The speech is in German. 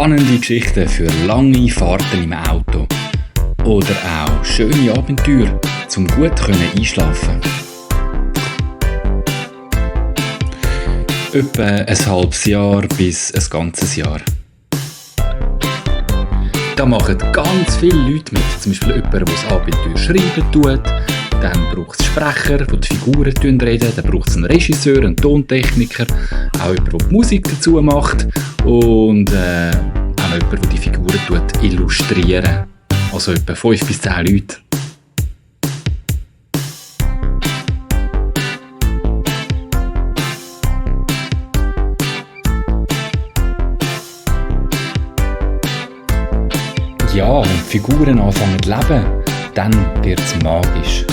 Spannende Geschichten für lange Fahrten im Auto. Oder auch schöne Abenteuer, zum gut einschlafen. Etwa ein halbes Jahr bis ein ganzes Jahr. Da machen ganz viele Leute mit. Zum Beispiel jemand, der das Abenteuer schreiben tut. Dann braucht es Sprecher, die die Figuren reden. Dann braucht es einen Regisseur, einen Tontechniker. Auch jemand, der die Musik dazu macht. Und auch jemand, der die Figuren illustrieren. Also etwa 5 bis 10 Leute. Ja, wenn die Figuren anfangen zu leben, dann wird es magisch.